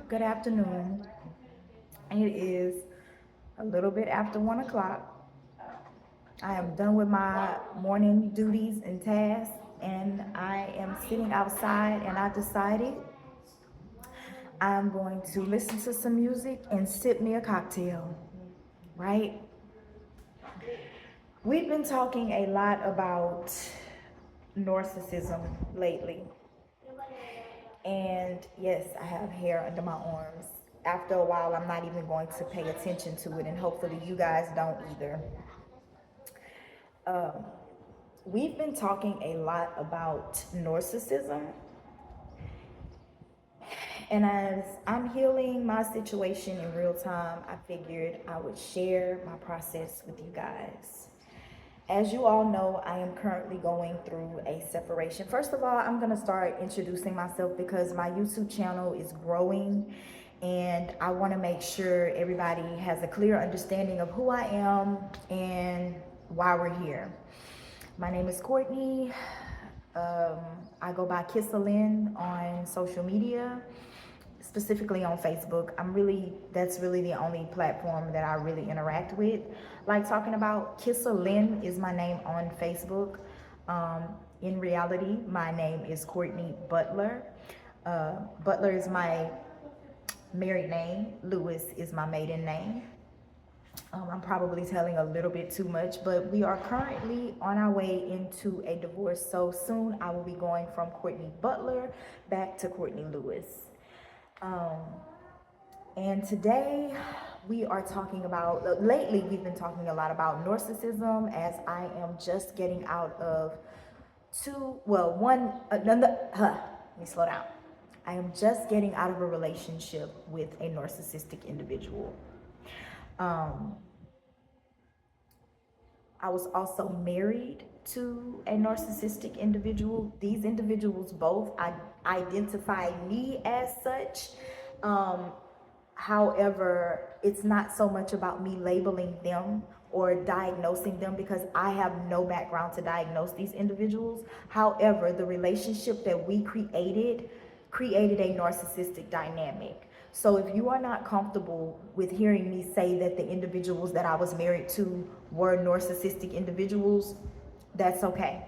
Good afternoon. It is a little bit after 1 o'clock. I am done with my morning duties and tasks, and I am sitting outside. And I decided I'm going to listen to some music and sip me a cocktail, right? We've been talking a lot about narcissism lately. And yes, I have hair under my arms. After a while, I'm not even going to pay attention to it, and hopefully, you guys don't either. Um, we've been talking a lot about narcissism, and as I'm healing my situation in real time, I figured I would share my process with you guys. As you all know, I am currently going through a separation. First of all, I'm going to start introducing myself because my YouTube channel is growing, and I want to make sure everybody has a clear understanding of who I am and why we're here. My name is Courtney. Um, I go by Kissalyn on social media, specifically on Facebook. That's really the only platform that I really interact with. Like talking about, Kissalyn is my name on Facebook. In reality, my name is Courtney Butler. Butler is my married name. Lewis is my maiden name. I'm probably telling a little bit too much, but we are currently on our way into a divorce. So soon I will be going from Courtney Butler back to Courtney Lewis. Um, and today we are talking about, lately we've been talking a lot about narcissism, as I am just getting out of let me slow down. I am just getting out of a relationship with a narcissistic individual. I was also married to a narcissistic individual. These individuals both identify me as such. However, it's not so much about me labeling them or diagnosing them, because I have no background to diagnose these individuals. However, the relationship that we created a narcissistic dynamic. So if you are not comfortable with hearing me say that the individuals that I was married to were narcissistic individuals, that's okay.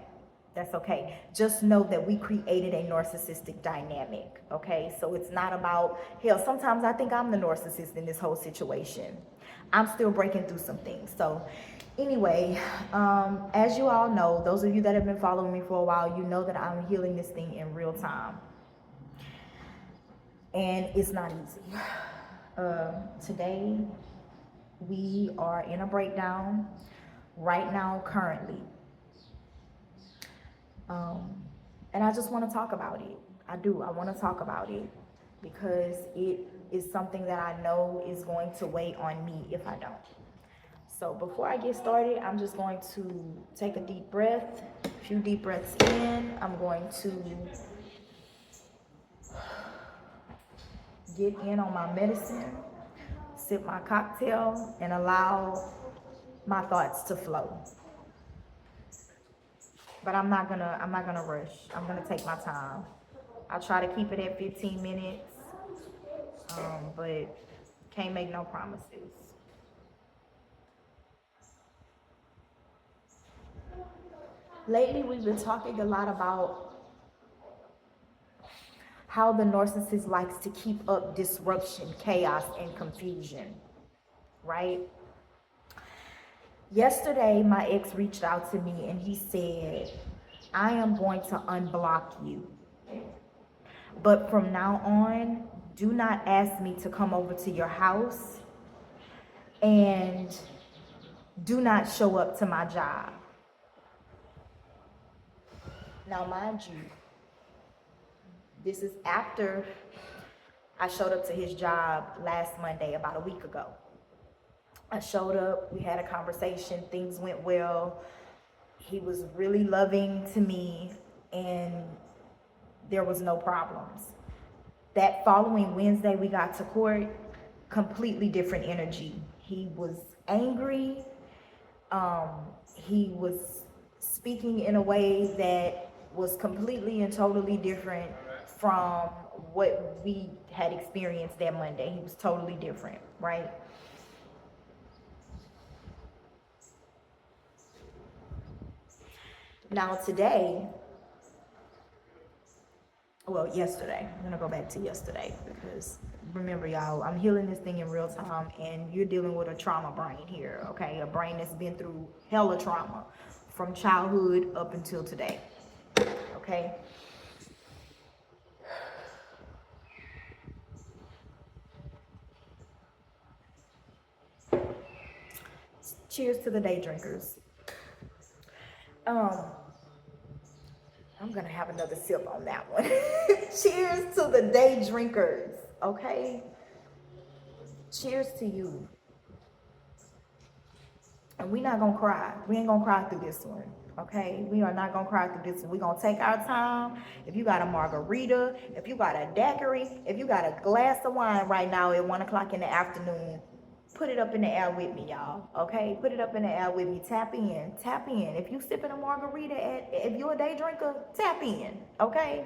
That's okay. Just know that we created a narcissistic dynamic, okay? So it's not about, hell, sometimes I think I'm the narcissist in this whole situation. I'm still breaking through some things. So anyway, as you all know, those of you that have been following me for a while, you know that I'm healing this thing in real time. And it's not easy. Today, we are in a breakdown right now, currently. And I just want to talk about it. I do. I want to talk about it because it is something that I know is going to weigh on me if I don't. So before I get started, I'm just going to take a deep breath, a few deep breaths in. I'm going to get in on my medicine, sip my cocktail, and allow my thoughts to flow. But I'm not gonna rush. I'm gonna take my time. I'll try to keep it at 15 minutes, but can't make no promises. Lately, we've been talking a lot about how the narcissist likes to keep up disruption, chaos, and confusion, right? Yesterday, my ex reached out to me and he said, I am going to unblock you. But from now on, do not ask me to come over to your house, and do not show up to my job. Now, mind you, this is after I showed up to his job last Monday, about a week ago. I showed up, we had a conversation, things went well. He was really loving to me, and there was no problems. That following Wednesday, we got to court, completely different energy. He was angry. He was speaking in a way that was completely and totally different from what we had experienced that Monday. He was totally different, right? Now today, well, yesterday, I'm gonna go back to yesterday because remember, y'all, I'm healing this thing in real time, and you're dealing with a trauma brain here, okay? A brain that's been through hella trauma from childhood up until today, okay? Cheers to the day drinkers. I'm gonna have another sip on that one. Cheers to the day drinkers, okay? Cheers to you. And we're not gonna cry. We ain't gonna cry through this one, okay? We are not gonna cry through this one. We're gonna take our time. If you got a margarita, if you got a daiquiri, if you got a glass of wine right now at 1 o'clock in the afternoon, put it up in the air with me, y'all, okay? Put it up in the air with me. Tap in, tap in. If you sipping a margarita, if you're a day drinker, tap in, okay?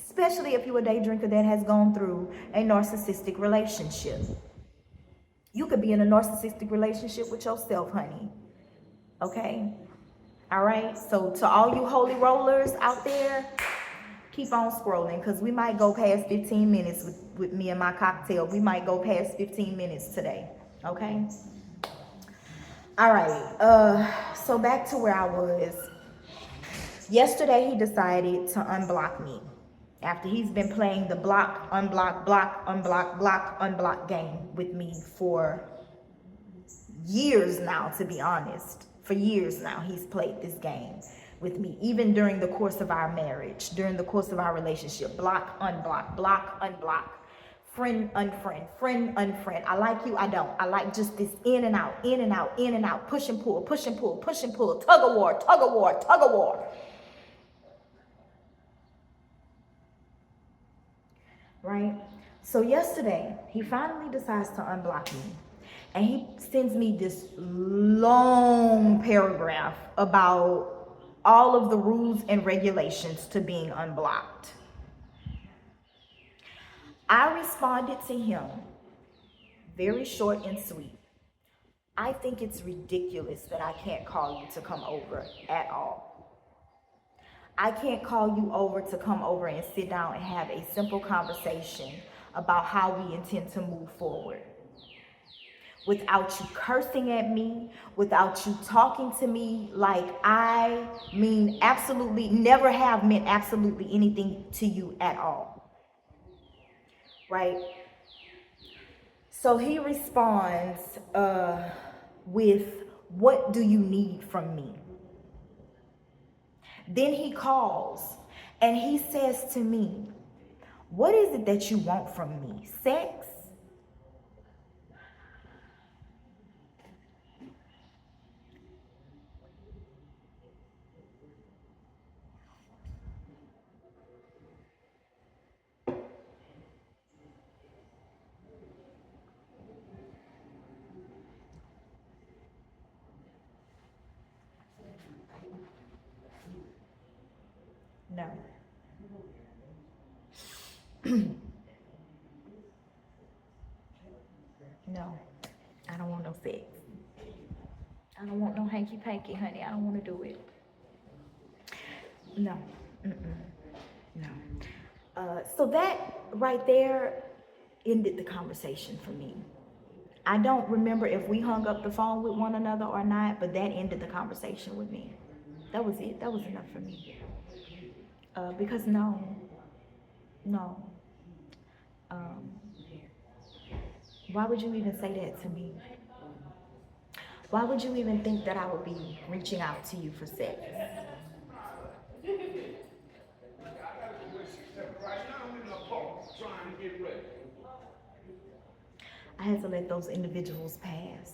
Especially if you're a day drinker that has gone through a narcissistic relationship. You could be in a narcissistic relationship with yourself, honey. Okay? All right? So to all you holy rollers out there, keep on scrolling because we might go past 15 minutes with me and my cocktail. We might go past 15 minutes today. Okay? All right. So back to where I was. Yesterday, he decided to unblock me. After he's been playing the block, unblock, block, unblock, block, unblock game with me for years now, to be honest. For years now, he's played this game with me, even during the course of our marriage, during the course of our relationship. Block, unblock, block, unblock, friend, unfriend, friend, unfriend. I like you, I don't. I like just this in and out, in and out, in and out, push and pull, push and pull, push and pull, tug of war, tug of war, tug of war. Right? So yesterday, he finally decides to unblock me. And he sends me this long paragraph about all of the rules and regulations to being unblocked. I responded to him very short and sweet. I think it's ridiculous that I can't call you to come over at all. I can't call you over to come over and sit down and have a simple conversation about how we intend to move forward. Without you cursing at me, without you talking to me like I mean absolutely, never have meant absolutely anything to you at all. Right? So he responds with, what do you need from me? Then he calls and he says to me, what is it that you want from me? Sex? No. No, I don't want no sex. I don't want no hanky panky, honey. I don't want to do it. No. No. So that right there ended the conversation for me. I don't remember if we hung up the phone with one another or not, but that ended the conversation with me. That was it. That was enough for me. Because no. Why would you even say that to me? Why would you even think that I would be reaching out to you for sex? I had to let those individuals pass.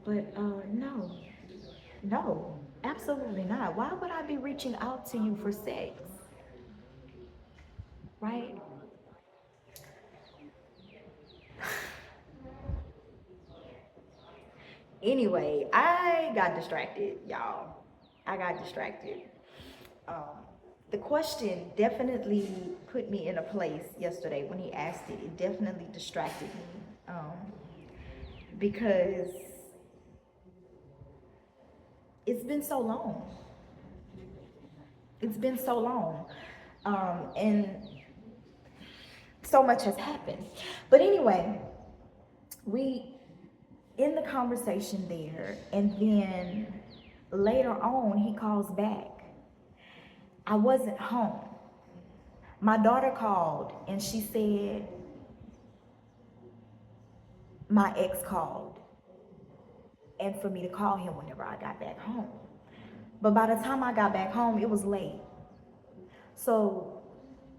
But no, absolutely not. Why would I be reaching out to you for sex? Right? Anyway, I got distracted, y'all. I got distracted. The question definitely put me in a place yesterday when he asked it. It definitely distracted me, because it's been so long. It's been so long. And so much has happened. But anyway, we in the conversation there, and then later on he calls back. I wasn't home. My daughter called and she said my ex called, and for me to call him whenever I got back home. But by the time I got back home, it was late. So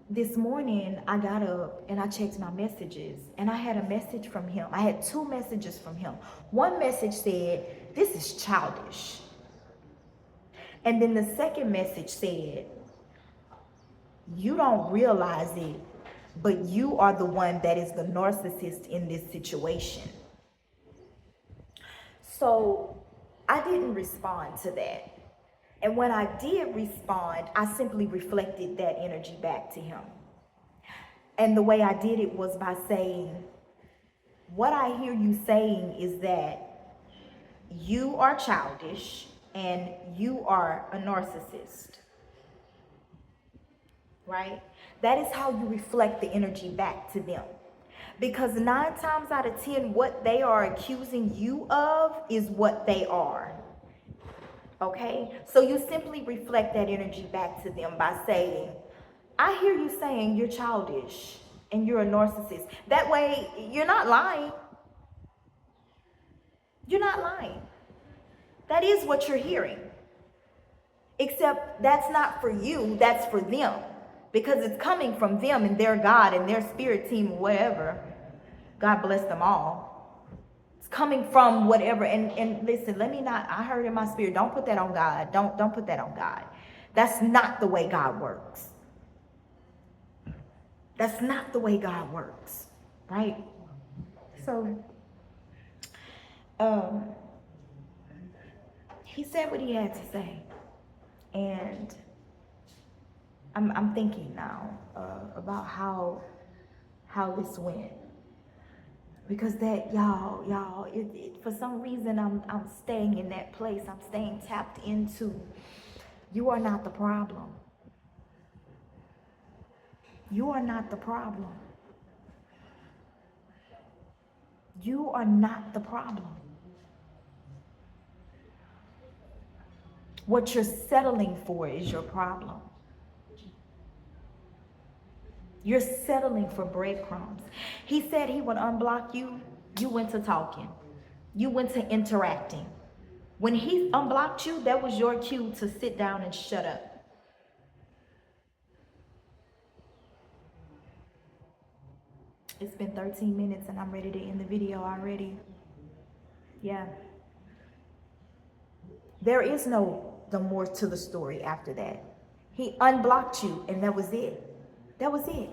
this morning I got up and I checked my messages, and I had a message from him. I had 2 messages from him. One message said, "This is childish." And then the second message said, "You don't realize it, but you are the one that is the narcissist in this situation." So I didn't respond to that. And when I did respond, I simply reflected that energy back to him. And the way I did it was by saying, what I hear you saying is that you are childish and you are a narcissist, right? That is how you reflect the energy back to them. Because 9 times out of 10, what they are accusing you of is what they are. Okay? So you simply reflect that energy back to them by saying, I hear you saying you're childish and you're a narcissist. That way, you're not lying. You're not lying. That is what you're hearing. Except that's not for you, that's for them. Because it's coming from them and their God and their spirit team or whatever. God bless them all. Coming from whatever, and listen, I heard in my spirit, don't put that on God. Don't put that on God. That's not the way God works. That's not the way God works, right? So, he said what he had to say, and I'm thinking now about how this went. Because that, y'all, for some reason, I'm staying in that place. I'm staying tapped into, you are not the problem. You are not the problem. You are not the problem. What you're settling for is your problem. You're settling for breadcrumbs. He said he would unblock you. You went to talking. You went to interacting. When he unblocked you, that was your cue to sit down and shut up. It's been 13 minutes and I'm ready to end the video already. Yeah. There is no more to the story after that. He unblocked you and that was it. That was it.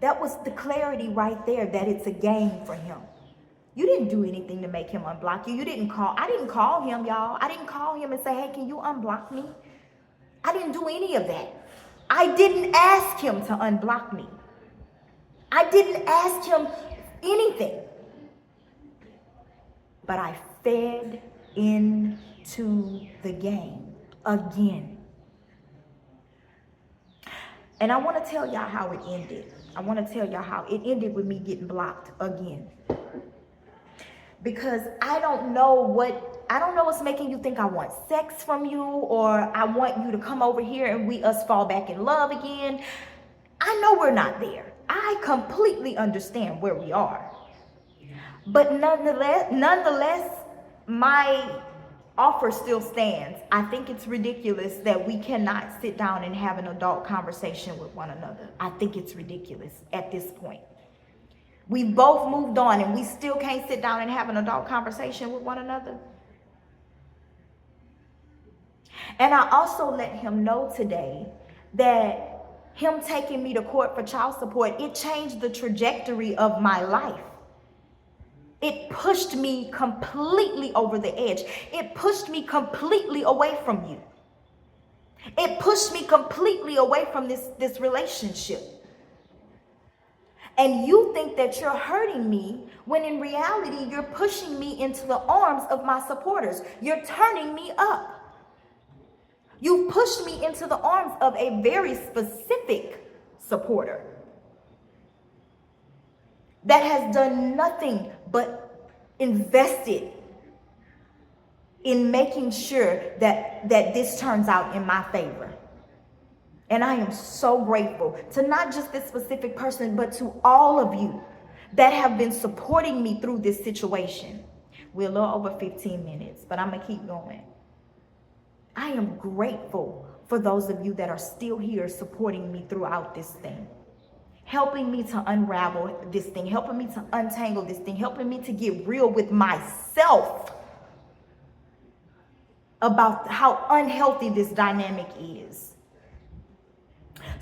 That was the clarity right there that it's a game for him. You didn't do anything to make him unblock you. I didn't call him, y'all. I didn't call him and say, hey, can you unblock me? I didn't do any of that. I didn't ask him to unblock me. I didn't ask him anything. But I fed into the game again. And I want to tell y'all how it ended. I want to tell y'all how it ended with me getting blocked again. Because I don't know what's making you think I want sex from you, or I want you to come over here and us fall back in love again. I know we're not there. I completely understand where we are. But nonetheless, my offer still stands. I think it's ridiculous that we cannot sit down and have an adult conversation with one another. I think it's ridiculous at this point. We both moved on and we still can't sit down and have an adult conversation with one another. And I also let him know today that him taking me to court for child support, it changed the trajectory of my life. It pushed me completely over the edge. It pushed me completely away from you. It pushed me completely away from this relationship. And you think that you're hurting me when in reality, you're pushing me into the arms of my supporters. You're turning me up. You pushed me into the arms of a very specific supporter that has done nothing but invested in making sure that this turns out in my favor. And I am so grateful to not just this specific person, but to all of you that have been supporting me through this situation. We're a little over 15 minutes, but I'm going to keep going. I am grateful for those of you that are still here supporting me throughout this thing, helping me to unravel this thing, helping me to untangle this thing, helping me to get real with myself about how unhealthy this dynamic is.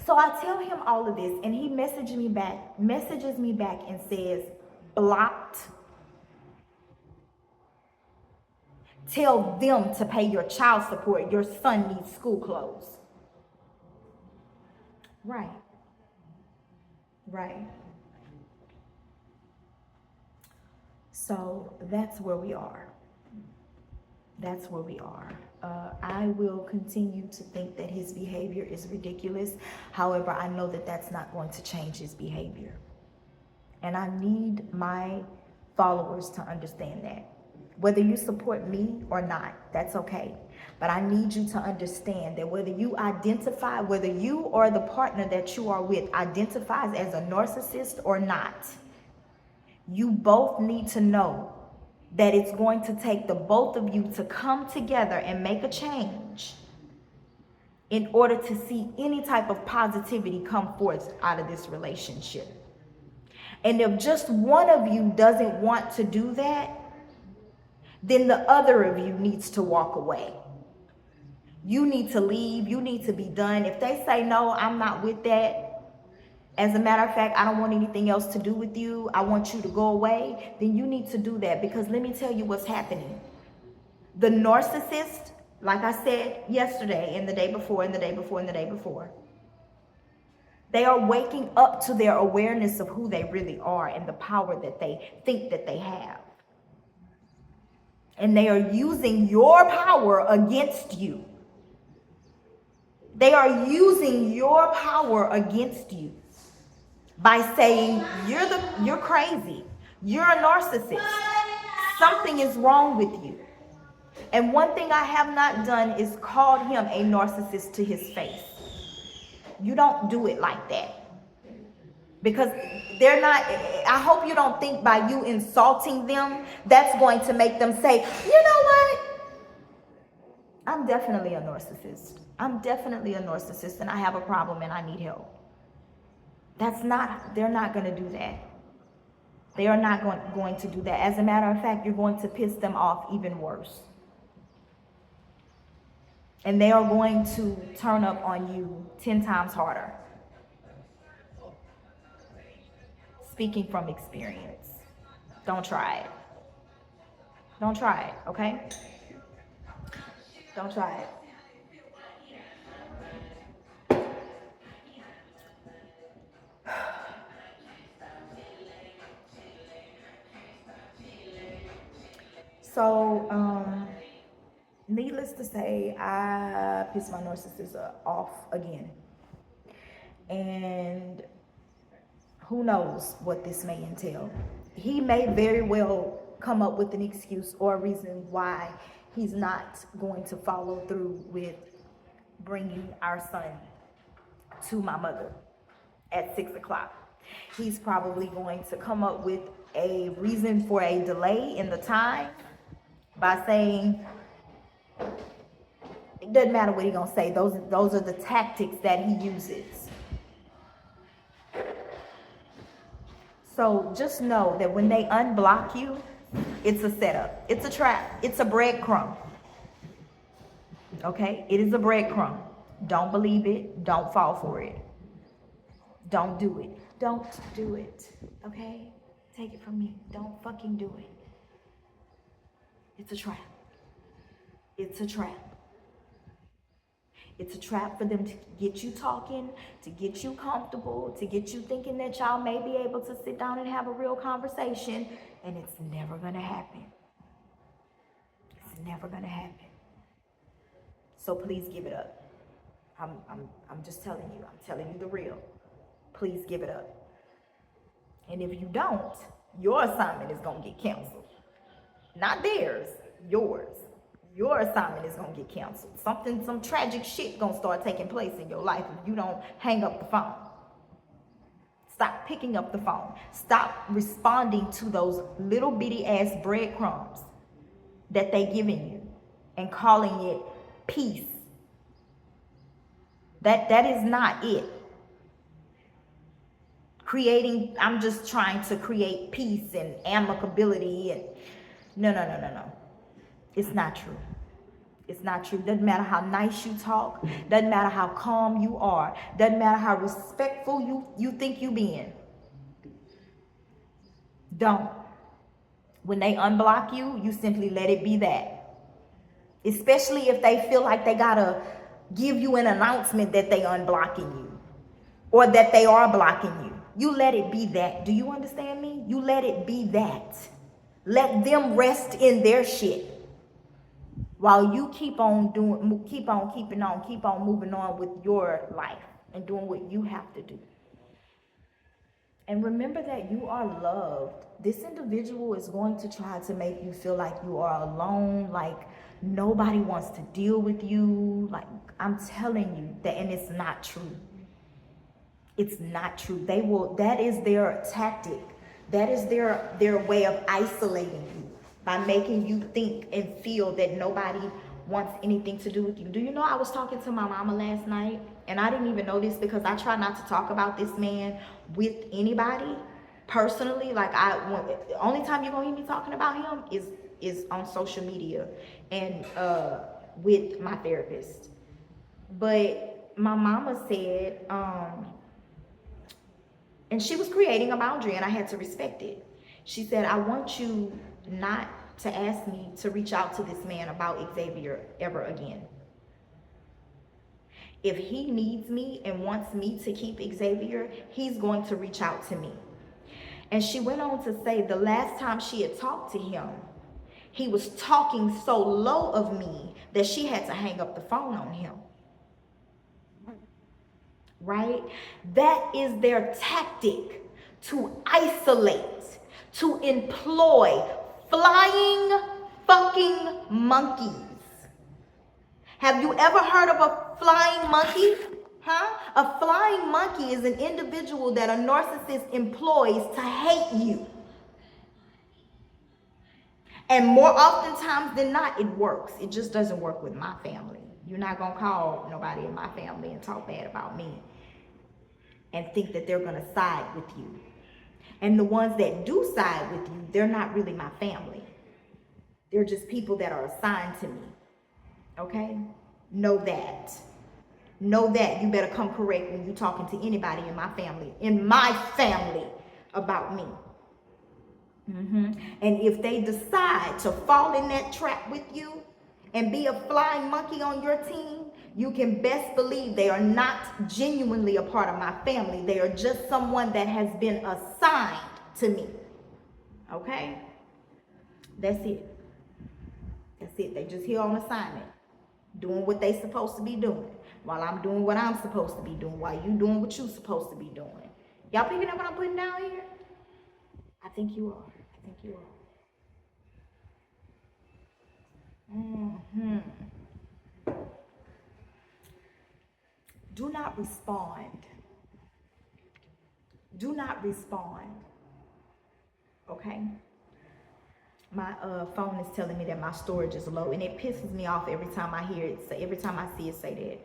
So I tell him all of this, and he messages me back and says, blocked. Tell them to pay your child support. Your son needs school clothes. Right. So that's where we are. I will continue to think that his behavior is ridiculous. However, I know that that's not going to change his behavior. And I need my followers to understand that. Whether you support me or not, that's okay. But I need you to understand that whether you or the partner that you are with identifies as a narcissist or not, you both need to know that it's going to take the both of you to come together and make a change in order to see any type of positivity come forth out of this relationship. And if just one of you doesn't want to do that, then the other of you needs to walk away. You need to leave. You need to be done. If they say, no, I'm not with that, as a matter of fact, I don't want anything else to do with you, I want you to go away, then you need to do that. Because let me tell you what's happening. The narcissist, like I said yesterday and the day before and the day before and the day before, they are waking up to their awareness of who they really are and the power that they think that they have. And they are using your power against you. They are using your power against you by saying, you're crazy. You're a narcissist. Something is wrong with you. And one thing I have not done is called him a narcissist to his face. You don't do it like that. Because they're not, I hope you don't think by you insulting them, that's going to make them say, you know what? I'm definitely a narcissist. And I have a problem and I need help. They're not going to do that. They are not going to do that. As a matter of fact, you're going to piss them off even worse. And they are going to turn up on you 10 times harder. Speaking from experience. Don't try it. Okay? Don't try it. So, needless to say, I pissed my narcissist off again. And who knows what this may entail. He may very well come up with an excuse or a reason why he's not going to follow through with bringing our son to my mother at 6 o'clock. He's probably going to come up with a reason for a delay in the time by saying, it doesn't matter what he's gonna say. Those are the tactics that he uses. So just know that when they unblock you, it's a setup. It's a trap. It's a breadcrumb. Okay? It is a breadcrumb. Don't believe it. Don't fall for it. Don't do it. Don't do it. Okay? Take it from me. Don't fucking do it. It's a trap. It's a trap. It's a trap for them to get you talking, to get you comfortable, to get you thinking that y'all may be able to sit down and have a real conversation, and it's never gonna happen. It's never gonna happen. So please give it up. I'm just telling you. I'm telling you the real. Please give it up. And if you don't, your assignment is gonna get canceled. Not theirs, yours. Your assignment is gonna get canceled. Some tragic shit gonna start taking place in your life if you don't hang up the phone. Stop picking up the phone. Stop responding to those little bitty ass breadcrumbs that they giving you and calling it peace. That is not it. I'm just trying to create peace and amicability and no. It's not true. It's not true. Doesn't matter how nice you talk. Doesn't matter how calm you are. Doesn't matter how respectful you think you being. Don't. When they unblock you, you simply let it be that. Especially if they feel like they gotta give you an announcement that they unblocking you or that they are blocking you. You let it be that. Do you understand me? You let it be that. Let them rest in their shit while you keep on moving on with your life and doing what you have to do. And remember that you are loved. This individual is going to try to make you feel like you are alone, like nobody wants to deal with you. Like, I'm telling you that, and it's not true. It's not true. That is their tactic. That is their way of isolating you by making you think and feel that nobody wants anything to do with you. Do you know I was talking to my mama last night, and I didn't even know this because I try not to talk about this man with anybody personally. Like, the only time you're gonna hear me talking about him is on social media and with my therapist. But my mama said, and she was creating a boundary and I had to respect it. She said, I want you not to ask me to reach out to this man about Xavier ever again. If he needs me and wants me to keep Xavier, he's going to reach out to me. And she went on to say the last time she had talked to him, he was talking so low of me that she had to hang up the phone on him. Right? That is their tactic to isolate, to employ flying fucking monkeys. Have you ever heard of a flying monkey? A flying monkey is an individual that a narcissist employs to hate you. And more oftentimes than not, it works. It just doesn't work with my family. You're not going to call nobody in my family and talk bad about me and think that they're going to side with you. And the ones that do side with you, they're not really my family. They're just people that are assigned to me. Okay? Know that. Know that. You better come correct when you're talking to anybody in my family about me. And if they decide to fall in that trap with you and be a flying monkey on your team, you can best believe they are not genuinely a part of my family. They are just someone that has been assigned to me. Okay? That's it. That's it. They just here on assignment, doing what they supposed to be doing, while I'm doing what I'm supposed to be doing, while you doing what you supposed to be doing. Y'all picking up what I'm putting down here? I think you are. I think you are. Do not respond. Do not respond. Okay? My phone is telling me that my storage is low, and it pisses me off every time I hear it. Every time I see it say that.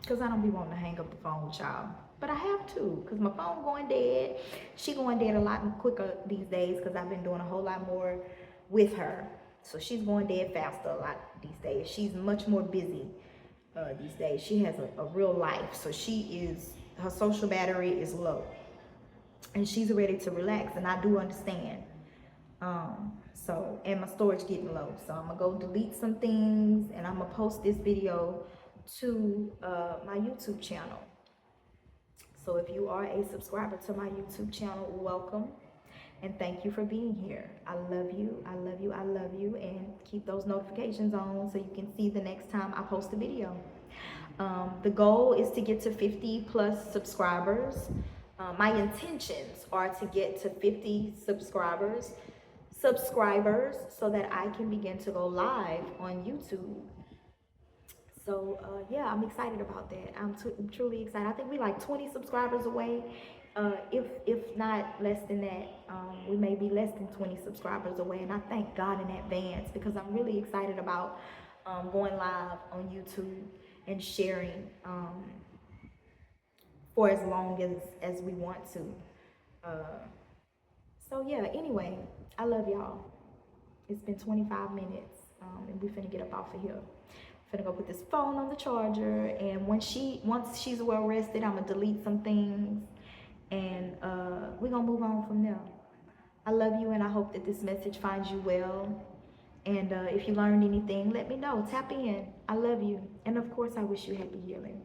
Because I don't be wanting to hang up the phone with y'all. But I have to, because my phone going dead. She going dead a lot quicker these days because I've been doing a whole lot more with her. So she's going dead faster a lot these days. She's much more busy these days. She has a real life. So her social battery is low. And she's ready to relax, and I do understand. So, and my storage getting low. So I'm gonna go delete some things and I'm gonna post this video to my YouTube channel. So if you are a subscriber to my YouTube channel, welcome. And thank you for being here. I love you. I love you. I love you. And keep those notifications on so you can see the next time I post a video. The goal is to get to 50 plus subscribers. My intentions are to get to 50 subscribers so that I can begin to go live on YouTube. So yeah, I'm excited about that. I'm truly excited. I think we like 20 subscribers away. If not less than that, we may be less than 20 subscribers away. And I thank God in advance because I'm really excited about going live on YouTube and sharing for as long as we want to. So yeah, anyway, I love y'all. It's been 25 minutes and we finna get up off of here. Finna go put this phone on the charger, and once she's well rested, I'm gonna delete some things and we're gonna move on from there. I love you and I hope that this message finds you well. And if you learned anything, let me know. Tap in. I love you. And of course, I wish you happy healing.